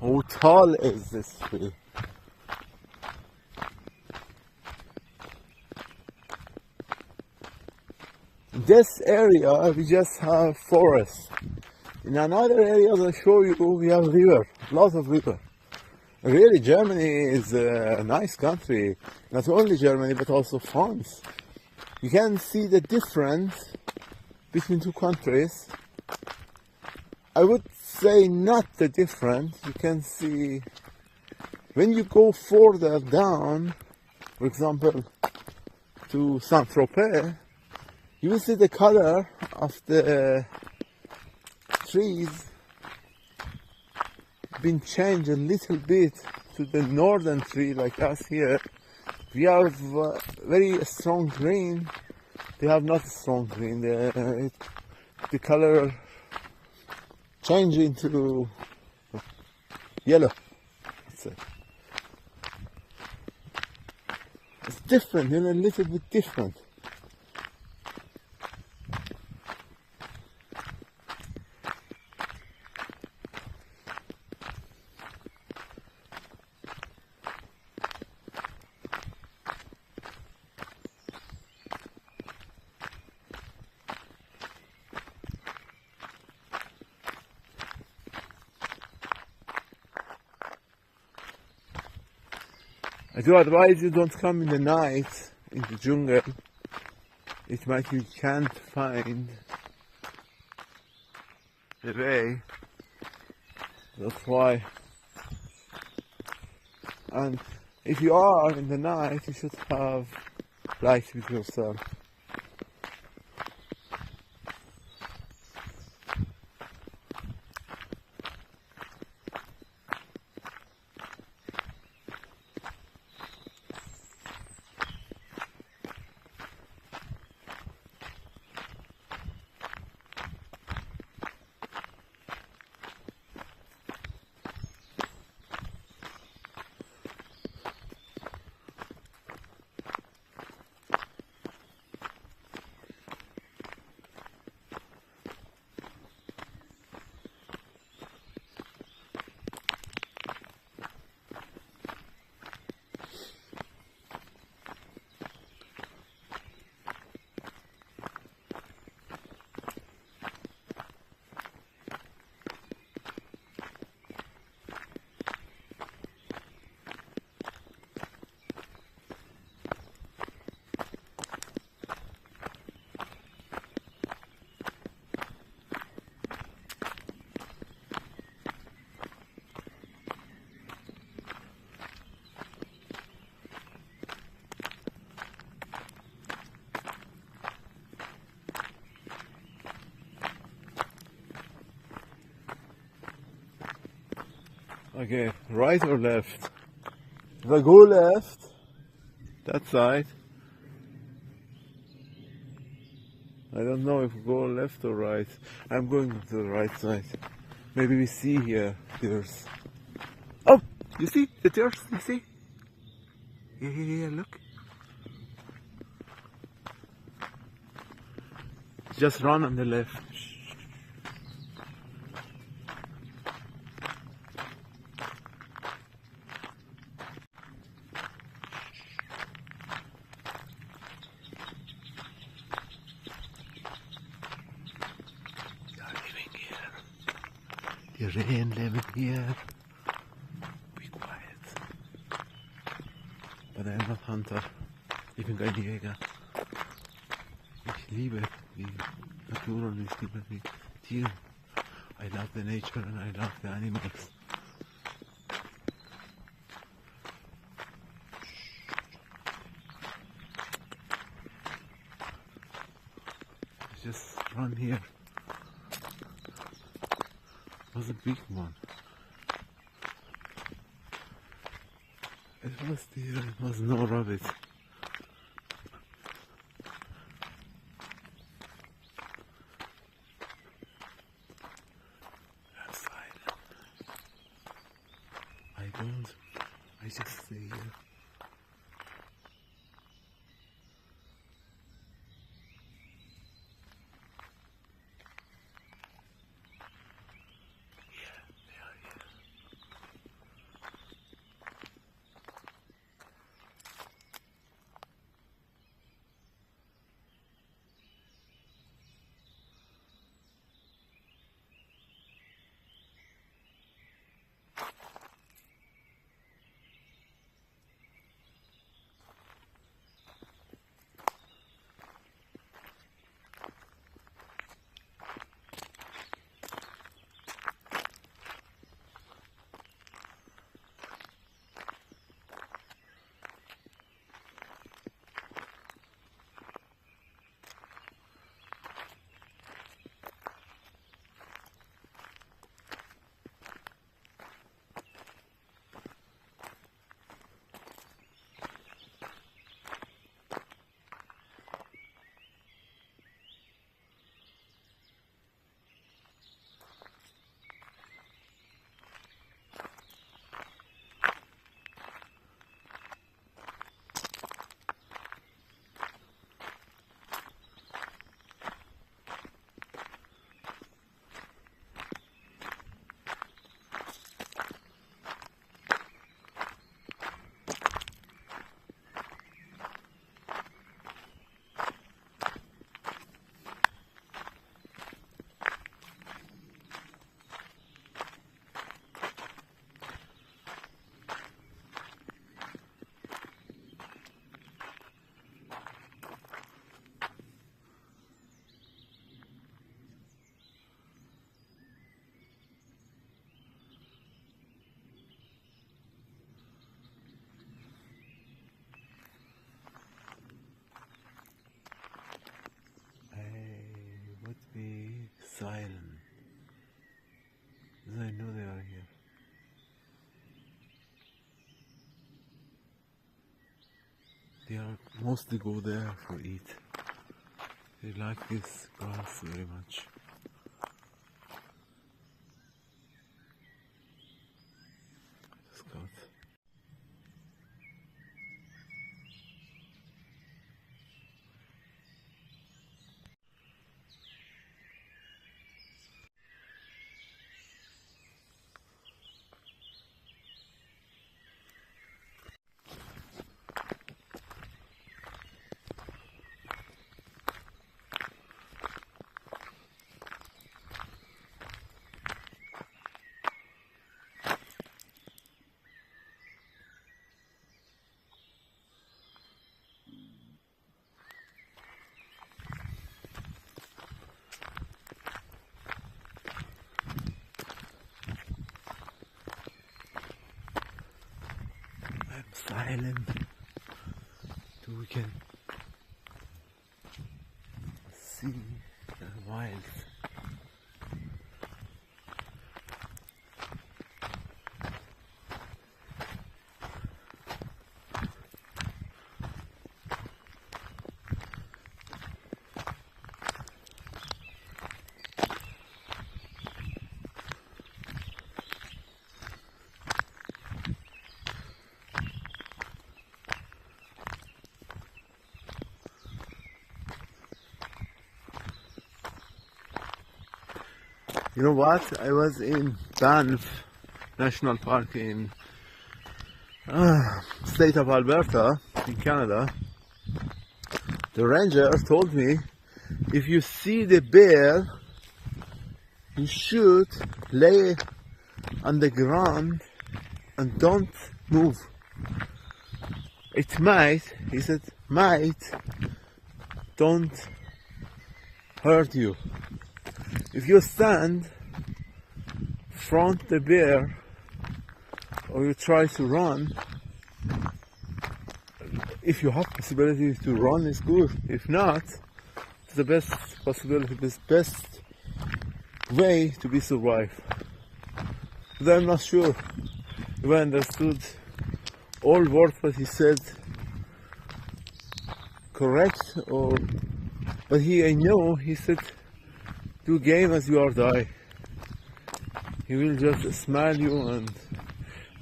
How tall is this tree? In this area we just have forest. In another area I'll show you we have river, lots of river. Really, Germany is a nice country. Not only Germany, but also France. You can see the difference between two countries. I would say not the difference. You can see when you go further down, for example, to Saint-Tropez, you will see the color of the trees been changed a little bit to the northern tree like us here. We have very strong green. They have not strong green. The color change into yellow. Let's say. It's different, a little bit different. I do advise you don't come in the night in the jungle. It might you can't find the way. That's why. And if you are in the night, you should have light with yourself. Okay, right or left? If I go left, that side, I don't know if I go left or right. I'm going to the right side. Maybe we see here, there's... Oh! You see? The deers, you see? Yeah, look. Just run on the left. The rain living here. Be quiet. But I'm not hunter. Ich bin kein Jäger. Ich liebe die Natur und ich liebe die Tiere. I love the nature and I love the animals. Just run here. It was a big one. It was deer, it was no rabbit. I'm silent. I just stay here. would be silent. Because I know they are here. They are mostly go there for eat. They like this grass very much. Scout. Silent so we can see the wild. You know what? I was in Banff National Park in state of Alberta in Canada. The ranger told me if you see the bear, you should lay on the ground and don't move. It might, he said, might don't hurt you. If you stand front the bear or you try to run, if you have possibility to run, it's good. If not, it's the best possibility, the best way to be survived. But I'm not sure if I understood all words what he said correct, or but I know he said do game as you or die. He will just smile you,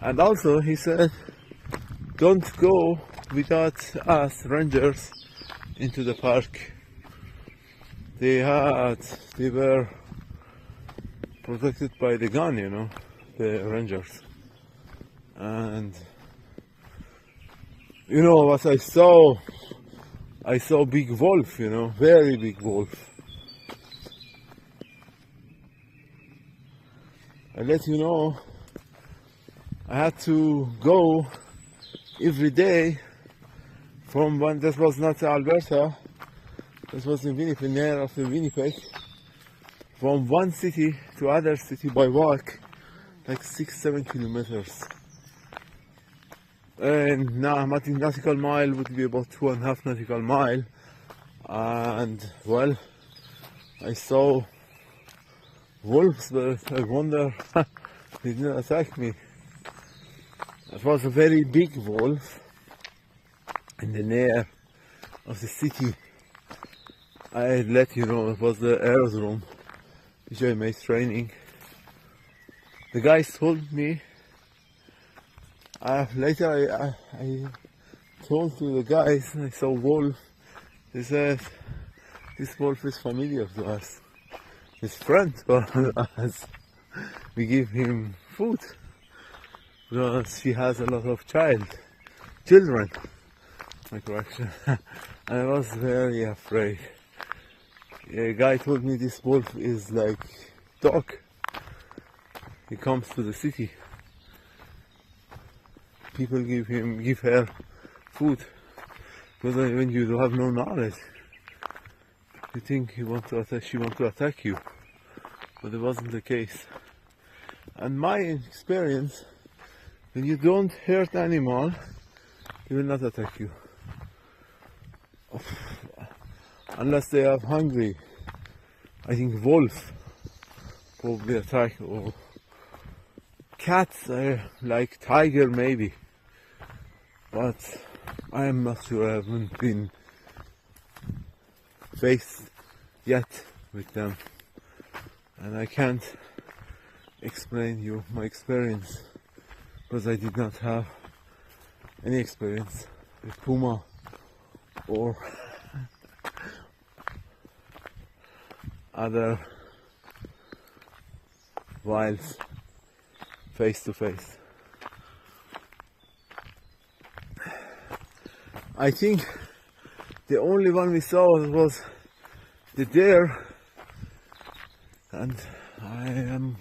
and also he said don't go without us rangers into the park. They were protected by the gun, you know, the rangers. And you know what I saw? I saw big wolf, you know, very big wolf. I let you know, I had to go every day from when this was not Alberta, this was in Winnipeg, near of the Winnipeg, from one city to other city by walk, like 6-7 kilometers. And now nautical mile would be about 2.5 nautical mile, and well, I saw wolves, but I wonder they didn't attack me. It was a very big wolf in the near of the city. I let you know it was the aerodrome which I made training. The guys told me later I told to the guys I saw wolf. They said this wolf is familiar to us. His friend for us. We give him food because she has a lot of children. My correction. I was very afraid. A guy told me this wolf is like dog. He comes to the city. People give her food because when you have no knowledge, you think she want to attack you, but it wasn't the case. And my experience, when you don't hurt animal, he will not attack you, unless they are hungry. I think wolf probably attack, or cats, like tiger maybe, but I am not sure. I haven't been faced yet with them, and I can't explain you my experience because I did not have any experience with puma or other wilds face to face. I think the only one we saw was the deer, and I am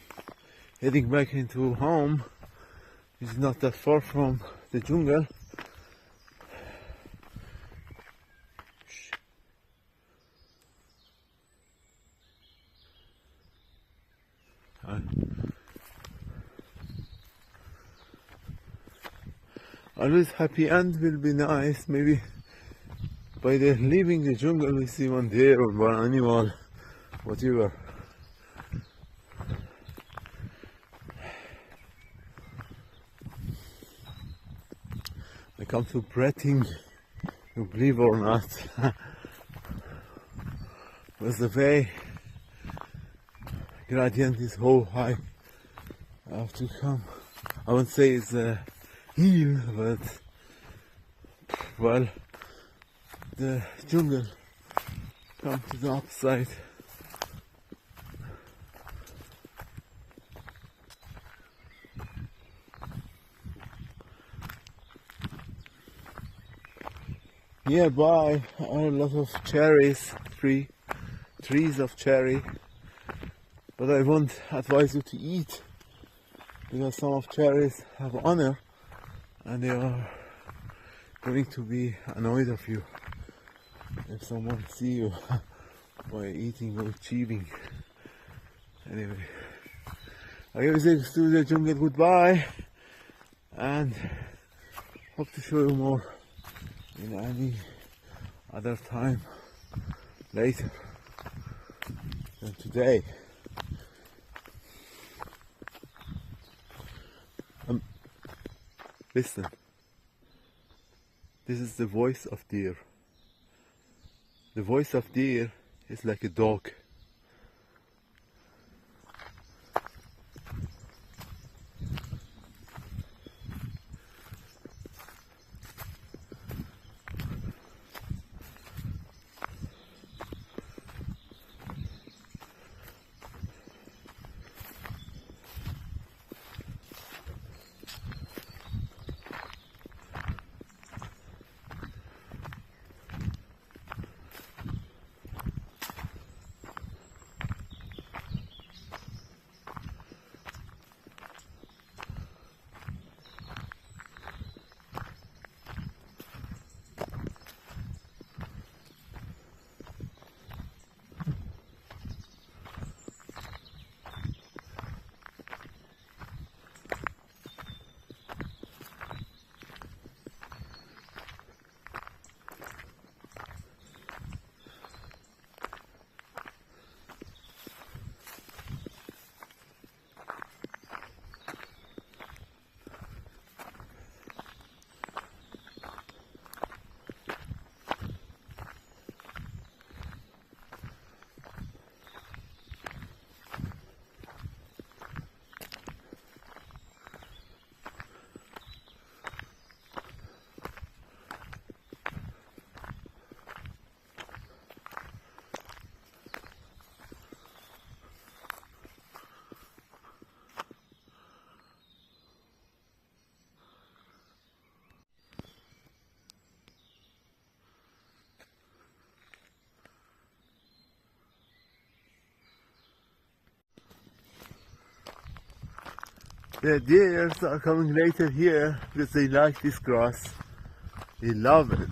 heading back into home. It's not that far from the jungle. Always happy end will be nice. Maybe by the leaving the jungle we see one deer or one animal, whatever. I come to breathing, you believe or not. Because the way gradient is so high, I have to come. I won't say it's a hill, but well, the jungle come to the upside. Nearby are a lot of cherries, trees of cherry, but I won't advise you to eat because some of cherries have honor and they are going to be annoyed of you if someone see you by eating or chewing. Anyway, I give this to the jungle goodbye and hope to show you more in any other time later than today. Listen, this is the voice of deer. The voice of deer is like a dog. The deers are coming later here because they like this grass. They love it.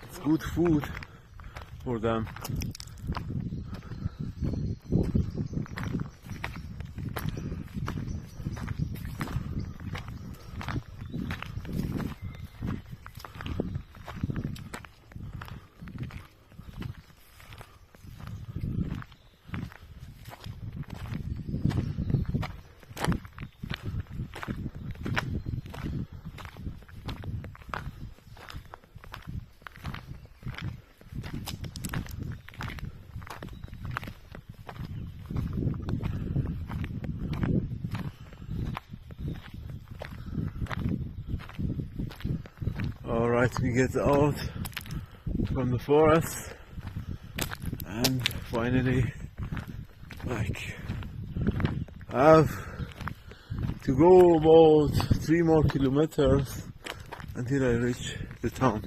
It's good food for them. Alright, we get out from the forest and finally, like, I have to go about 3 more kilometers until I reach the town.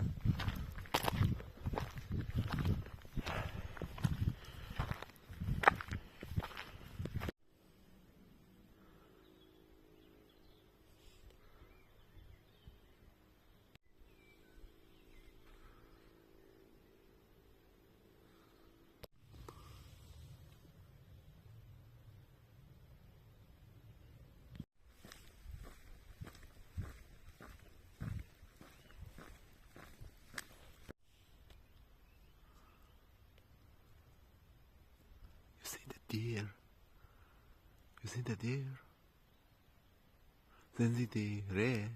You see the deer? You see the deer? Sehen Sie die Rehe?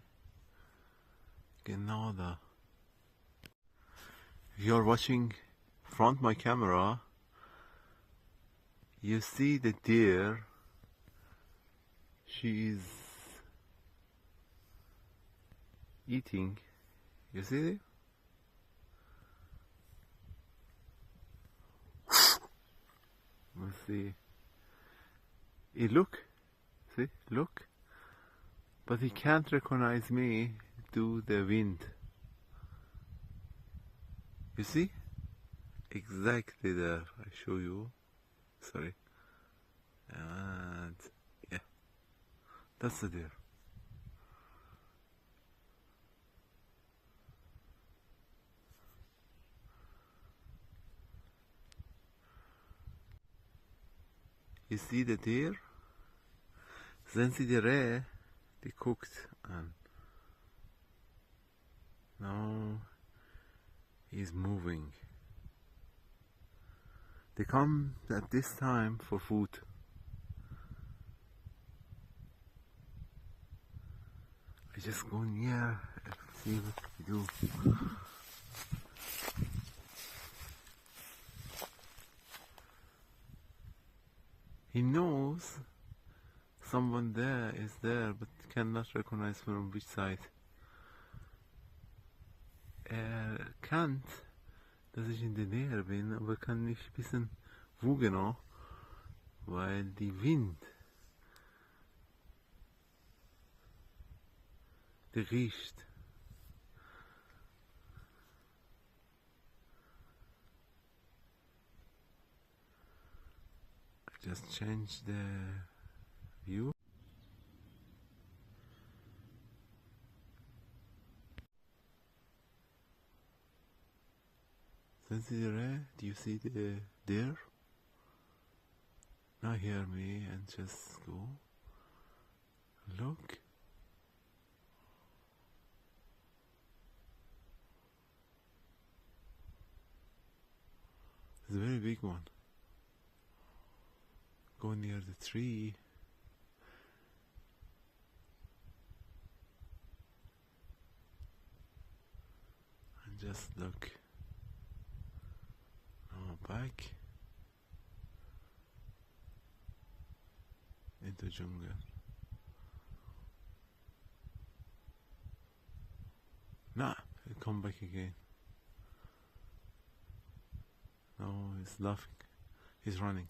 Genau da. If you're watching front my camera, you see the deer. She is eating. You see it? Let's see. He look. See? Look. But he can't recognize me due to the wind. You see? Exactly there. I show you. Sorry. And yeah. That's the deer. You see the deer? Then see the Rehe, they cooked, and now he's moving. They come at this time for food. I just go near and see what they do. He knows someone there is there, but cannot recognize from which side. Kennt, dass ich in der Nähe bin, aber kann nicht wissen, wo genau, weil die Wind, der riecht. I just changed the view. Do you see the deer? Now hear me and just go. Look. It's a very big one. Go near the tree. And just look. Back into jungle. Nah, he'll come back again. No, he's laughing. He's running.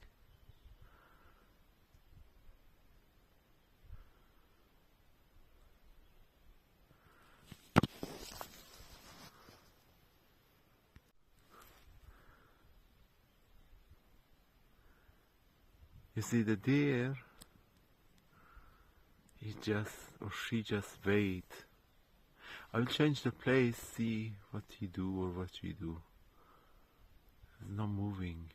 You see the deer, he just or she just wait. I'll change the place, see what he do or what we do. He's not moving.